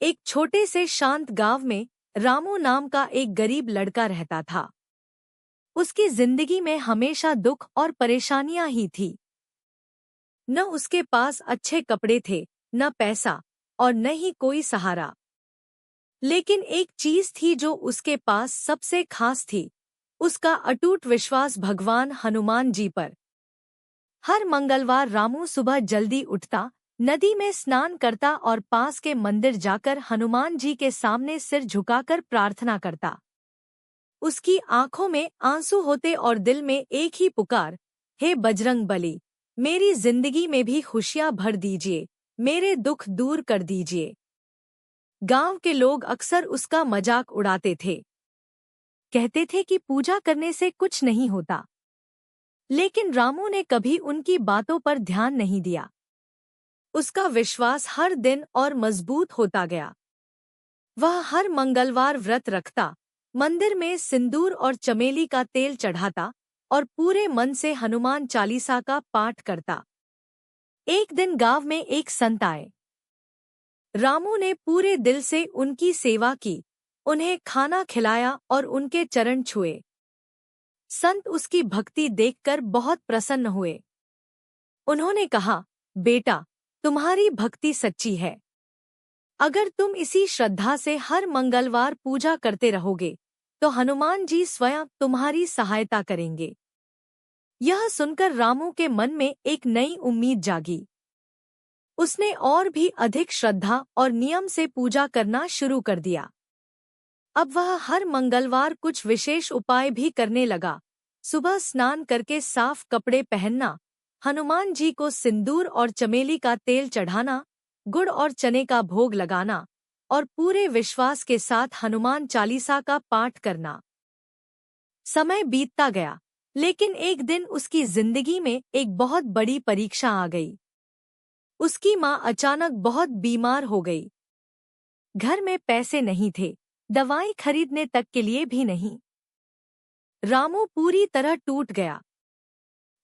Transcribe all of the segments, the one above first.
एक छोटे से शांत गांव में रामू नाम का एक गरीब लड़का रहता था। उसकी जिंदगी में हमेशा दुख और परेशानियां ही थी। न उसके पास अच्छे कपड़े थे, न पैसा और न ही कोई सहारा। लेकिन एक चीज थी जो उसके पास सबसे खास थी, उसका अटूट विश्वास भगवान हनुमान जी पर। हर मंगलवार रामू सुबह जल्दी उठता, नदी में स्नान करता और पास के मंदिर जाकर हनुमान जी के सामने सिर झुकाकर प्रार्थना करता। उसकी आंखों में आंसू होते और दिल में एक ही पुकार, हे बजरंग बली, मेरी जिंदगी में भी खुशियां भर दीजिए, मेरे दुख दूर कर दीजिए। गांव के लोग अक्सर उसका मजाक उड़ाते थे। कहते थे कि पूजा करने से कुछ नहीं होता। लेकिन रामू ने कभी उनकी बातों पर ध्यान नहीं दिया। उसका विश्वास हर दिन और मजबूत होता गया। वह हर मंगलवार व्रत रखता, मंदिर में सिंदूर और चमेली का तेल चढ़ाता और पूरे मन से हनुमान चालीसा का पाठ करता। एक दिन गांव में एक संत आए। रामू ने पूरे दिल से उनकी सेवा की, उन्हें खाना खिलाया और उनके चरण छुए। संत उसकी भक्ति देखकर बहुत प्रसन्न हुए। उन्होंने कहा, बेटा, तुम्हारी भक्ति सच्ची है। अगर तुम इसी श्रद्धा से हर मंगलवार पूजा करते रहोगे तो हनुमान जी स्वयं तुम्हारी सहायता करेंगे। यह सुनकर रामू के मन में एक नई उम्मीद जागी। उसने और भी अधिक श्रद्धा और नियम से पूजा करना शुरू कर दिया। अब वह हर मंगलवार कुछ विशेष उपाय भी करने लगा। सुबह स्नान करके साफ कपड़े पहनना, हनुमान जी को सिंदूर और चमेली का तेल चढ़ाना, गुड़ और चने का भोग लगाना और पूरे विश्वास के साथ हनुमान चालीसा का पाठ करना। समय बीतता गया, लेकिन एक दिन उसकी जिंदगी में एक बहुत बड़ी परीक्षा आ गई। उसकी माँ अचानक बहुत बीमार हो गई। घर में पैसे नहीं थे, दवाई खरीदने तक के लिए भी नहीं। रामू पूरी तरह टूट गया।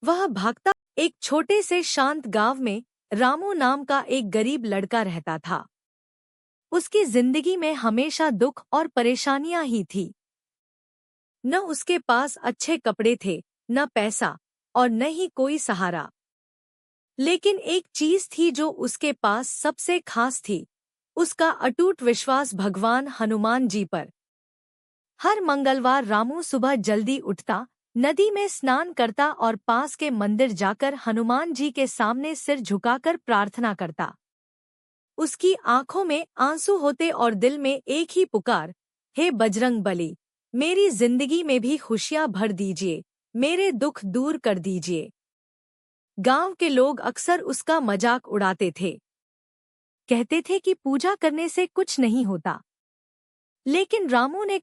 वह भागता। एक छोटे से शांत गांव में रामू नाम का एक गरीब लड़का रहता था। उसकी जिंदगी में हमेशा दुख और परेशानियां ही थी। न उसके पास अच्छे कपड़े थे, न पैसा और न ही कोई सहारा। लेकिन एक चीज थी जो उसके पास सबसे खास थी, उसका अटूट विश्वास भगवान हनुमान जी पर। हर मंगलवार रामू सुबह जल्दी उठता, नदी में स्नान करता और पास के मंदिर जाकर हनुमान जी के सामने सिर झुकाकर प्रार्थना करता। उसकी आंखों में आंसू होते और दिल में एक ही पुकार, हे बजरंग बली, मेरी जिंदगी में भी खुशियां भर दीजिए, मेरे दुख दूर कर दीजिए। गांव के लोग अक्सर उसका मजाक उड़ाते थे। कहते थे कि पूजा करने से कुछ नहीं होता। लेकिन रामू ने